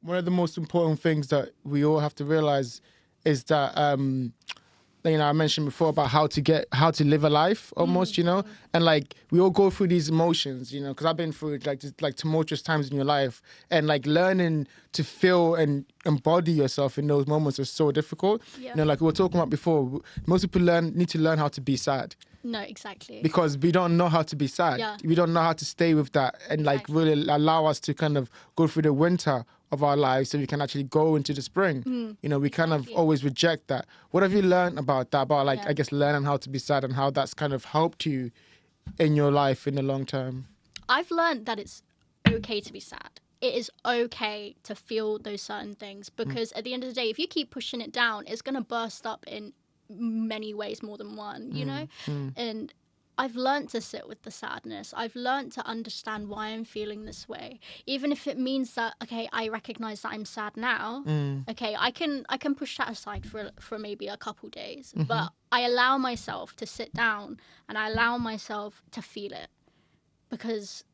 one of the most important things that we all have to realize is that I mentioned before about how to live a life almost, and like we all go through these emotions, because I've been through like tumultuous times in your life, and like learning to feel and embody yourself in those moments is so difficult. Yeah. Like we were talking about before, most people need to learn how to be sad. No, exactly. Because we don't know how to be sad. Yeah. We don't know how to stay with that and like really allow us to kind of go through the winter of our lives so we can actually go into the spring. We kind of always reject that. What have you learned about that? About I guess learning how to be sad and how that's kind of helped you in your life in the long term? I've learned that it's okay to be sad. It is okay to feel those certain things because at the end of the day, if you keep pushing it down, it's going to burst up in many ways, more than one, And I've learned to sit with the sadness. I've learned to understand why I'm feeling this way, even if it means that, okay, I recognize that I'm sad now. Okay, I can push that aside for maybe a couple days, but I allow myself to sit down and I allow myself to feel it, because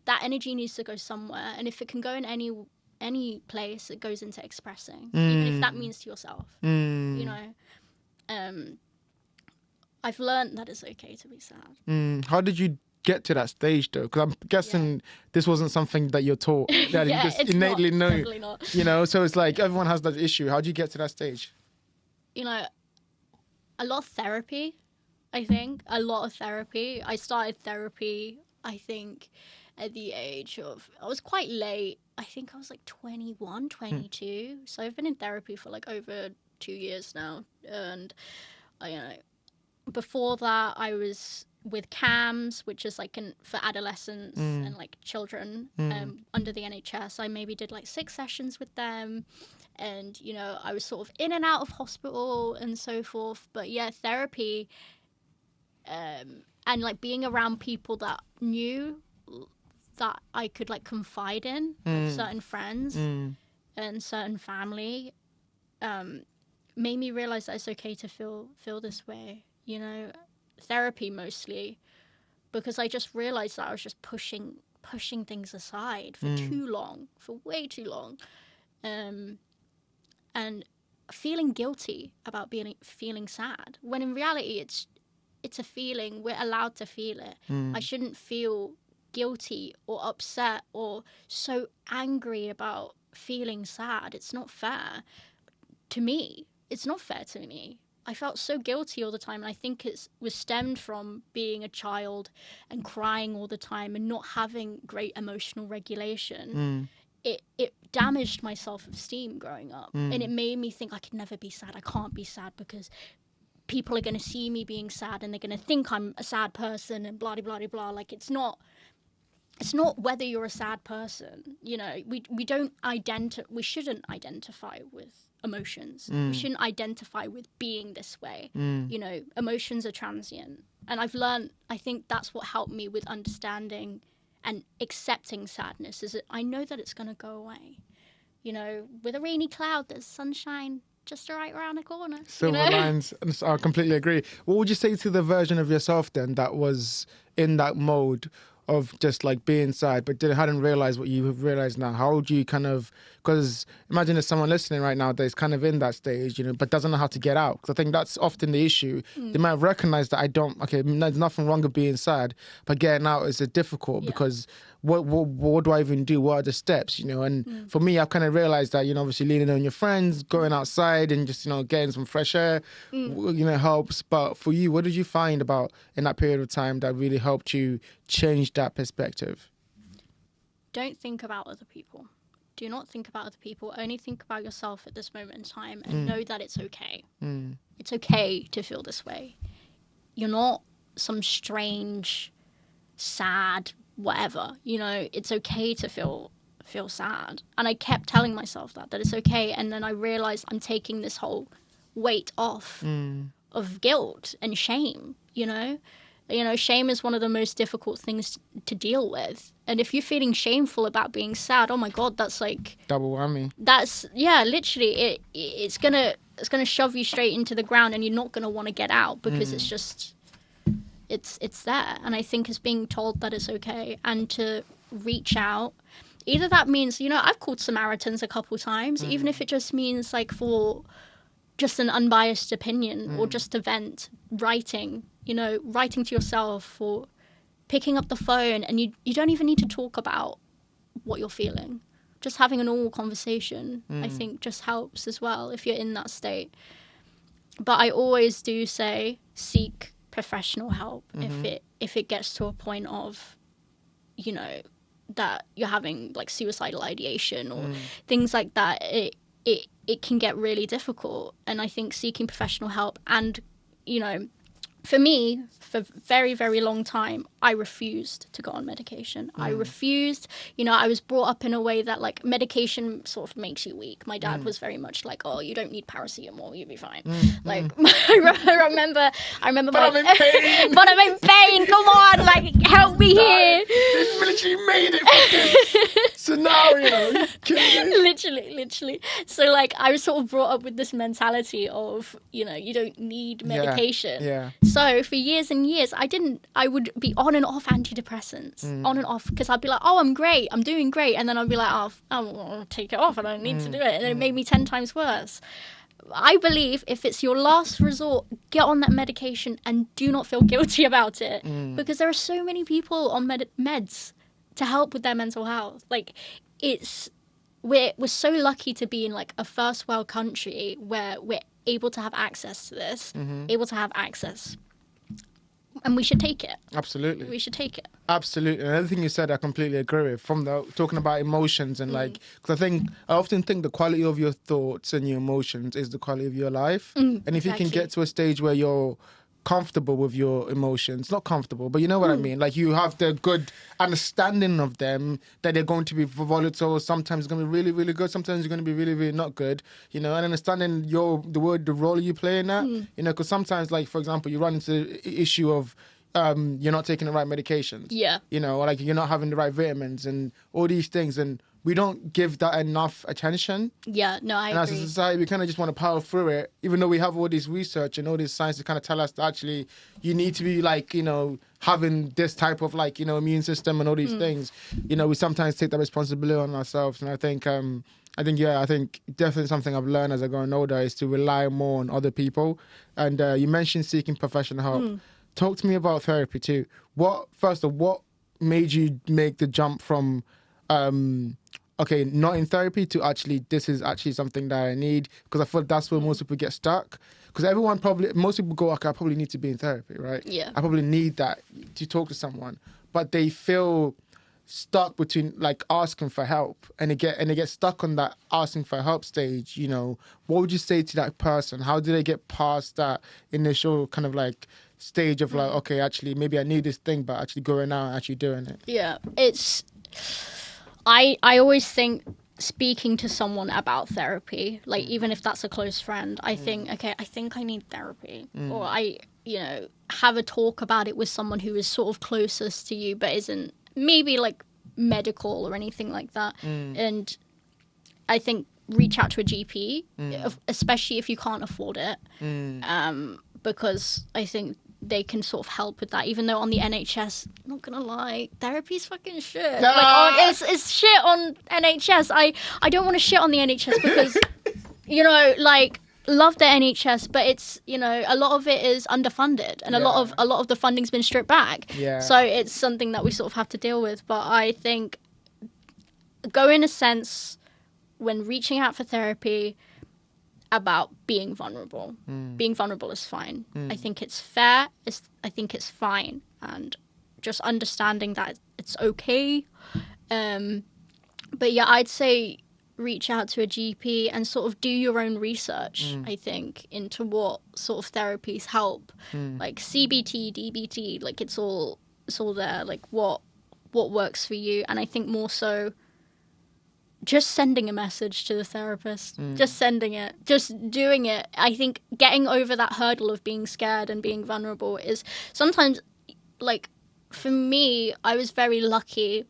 that energy needs to go somewhere, and if it can go in any place, it goes into expressing, even if that means to yourself. I've learned that it's okay to be sad. How did you get to that stage though? Because I'm guessing this wasn't something that you're taught, that you just innately know. Definitely not. So it's like everyone has that issue. How do you get to that stage? A lot of therapy, I think. A lot of therapy. I started therapy, I think, at the age of, I was quite late. I think I was like 21, 22. So I've been in therapy for like over 2 years now. And, before that, I was with CAMS, which is like for adolescents and like children under the NHS. I maybe did like 6 sessions with them. And, I was sort of in and out of hospital and so forth. But yeah, therapy and like being around people that knew that I could like confide in, like certain friends and certain family, made me realize that it's okay to feel this way. Therapy mostly, because I just realized that I was just pushing things aside for too long, for way too long, and feeling guilty about feeling sad, when in reality it's a feeling. We're allowed to feel it. I shouldn't feel guilty or upset or so angry about feeling sad. It's not fair to me. It's not fair to me. I felt so guilty all the time, and I think it was stemmed from being a child and crying all the time and not having great emotional regulation. It damaged my self-esteem growing up, and it made me think I could never be sad. I can't be sad because people are going to see me being sad and they're going to think I'm a sad person and blah, blah, blah, blah. Like, it's not whether you're a sad person. We shouldn't identify with emotions. We shouldn't identify with being this way. Emotions are transient. And I've learned, I think that's what helped me with understanding and accepting sadness, is that I know that it's going to go away. With a rainy cloud, there's sunshine just right around the corner. Silver lines. I completely agree. What would you say to the version of yourself then that was in that mode of just like being sad, but hadn't realized what you have realized now? How would you kind of, because imagine there's someone listening right now that's kind of in that stage, but doesn't know how to get out. Because I think that's often the issue. They might have recognized that there's nothing wrong with being sad, but getting out is difficult because what do I even do? What are the steps, And for me, I've kind of realized that, obviously leaning on your friends, going outside and just, getting some fresh air, helps. But for you, what did you find about in that period of time that really helped you change that perspective? Don't think about other people. Do not think about other people. Only think about yourself at this moment in time and know that it's okay. It's okay to feel this way. You're not some strange, sad, whatever. It's okay to feel sad. And I kept telling myself that it's okay. And then I realized I'm taking this whole weight off of guilt and shame, Shame is one of the most difficult things to deal with. And if you're feeling shameful about being sad, oh my God, that's like double whammy. That's literally it's gonna shove you straight into the ground, and you're not gonna want to get out because it's just it's there. And I think it's being told that it's okay and to reach out Either that means, I've called Samaritans a couple times, even if it just means like for just an unbiased opinion or just to vent, writing to yourself, or picking up the phone, and you don't even need to talk about what you're feeling. Just having a normal conversation, I think, just helps as well if you're in that state. But I always do say seek professional help if it gets to a point of, that you're having like suicidal ideation or things like that. It can get really difficult, and I think seeking professional help, and for me, for a very, very long time, I refused to go on medication. I refused. I was brought up in a way that, like, medication sort of makes you weak. My dad was very much like, oh, you don't need paracetamol, you'll be fine. I remember But I'm in pain. but I'm in pain, come on, like, help me here. This literally made it for this scenario. Literally. So, like, I was sort of brought up with this mentality of, you don't need medication. Yeah. So for years and years, I would be on and off antidepressants, on and off, because I'd be like, oh, I'm great, I'm doing great. And then I'd be like, oh, I'll take it off, I don't need to do it. And it made me 10 times worse. I believe if it's your last resort, get on that medication and do not feel guilty about it. Because there are so many people on meds to help with their mental health. Like, we're so lucky to be in like a first world country where we're able to have access to this, able to have access, and we should take it. Absolutely. We should take it. Absolutely. And everything you said, I completely agree with. From talking about emotions and like, because I often think the quality of your thoughts and your emotions is the quality of your life. And if you can get to a stage where you're comfortable with your emotions, not comfortable, but you know what I mean, like you have the good understanding of them, that they're going to be volatile, sometimes it's going to be really, really good, sometimes it's going to be really, really not good, and understanding the role you play in that, because sometimes, like, for example, you run into the issue of you're not taking the right medications, or like you're not having the right vitamins and all these things, and we don't give that enough attention. Yeah, no, I agree. And as a society, we kind of just want to power through it, even though we have all this research and all this science to kind of tell us that actually you need to be like, having this type of like, immune system and all these things. We sometimes take that responsibility on ourselves. And I think definitely something I've learned as I've gotten older is to rely more on other people. And you mentioned seeking professional help. Talk to me about therapy too. What made you make the jump from not in therapy to actually, this is actually something that I need? Because I feel that's where most people get stuck. Because most people go, okay, I probably need to be in therapy, right? Yeah. I probably need that to talk to someone. But they feel stuck between like asking for help, and they get stuck on that asking for help stage. What would you say to that person? How do they get past that initial kind of like stage of like, okay, actually maybe I need this thing, but actually going out and actually doing it? Yeah, I always think speaking to someone about therapy, like even if that's a close friend, I think, okay, I think I need therapy. Or I, have a talk about it with someone who is sort of closest to you, but isn't maybe like medical or anything like that. And I think reach out to a GP, especially if you can't afford it. Because I think they can sort of help with that, even though on the NHS, I'm not gonna lie, therapy's fucking shit. Like, it's shit on NHS. I don't want to shit on the NHS because, love the NHS, but it's, a lot of it is underfunded, and a lot of the funding's been stripped back. Yeah. So it's something that we sort of have to deal with. But I think go in a sense when reaching out for therapy about being vulnerable. Being vulnerable is fine. I think it's fair. I think it's fine. And just understanding that it's okay. But yeah, I'd say reach out to a GP and sort of do your own research, I think, into what sort of therapies help. Like CBT, DBT, like it's all there, like what works for you. And I think more so just sending a message to the therapist, just sending it, just doing it. I think getting over that hurdle of being scared and being vulnerable is sometimes, like, for me, I was very lucky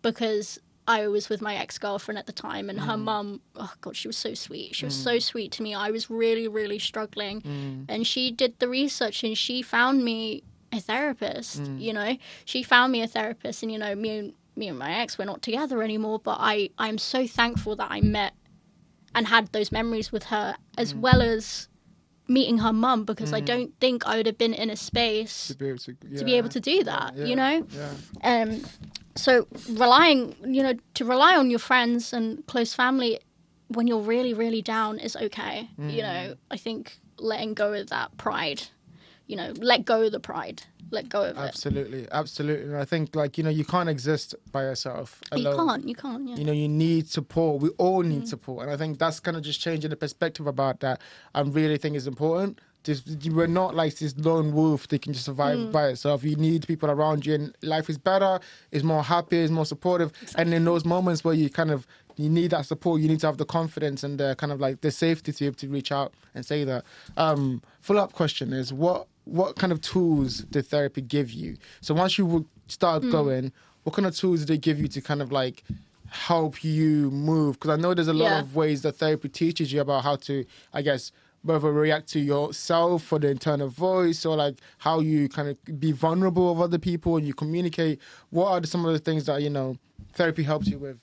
because I was with my ex-girlfriend at the time, and her mum, oh God, she was so sweet. She was so sweet to me. I was really, really struggling. And she did the research and she found me a therapist, She found me a therapist, and, me and my ex, we're not together anymore, but I'm so thankful that I met and had those memories with her, as well as meeting her mum, because I don't think I would have been in a space to be able to do that, you know? Yeah. So relying, to rely on your friends and close family when you're really, really down is okay. I think letting go of that pride, let go of the pride, let go of Absolutely. And I think, like, you can't exist by yourself alone. You can't, yeah. You need support. We all need support. And I think that's kind of just changing the perspective about that. I really think is important. We're not like this lone wolf that can just survive by itself. You need people around you, and life is better, is more happy, is more supportive. Exactly. And in those moments where you need that support, you need to have the confidence and the kind of like the safety to be able to reach out and say that. Follow-up question is, what kind of tools did therapy give you? So once you would start going, what kind of tools did it give you to kind of like help you move? Because I know there's a lot of ways that therapy teaches you about how to, I guess, whether react to yourself or the internal voice, or like how you kind of be vulnerable with other people and you communicate. What are some of the things that, therapy helps you with?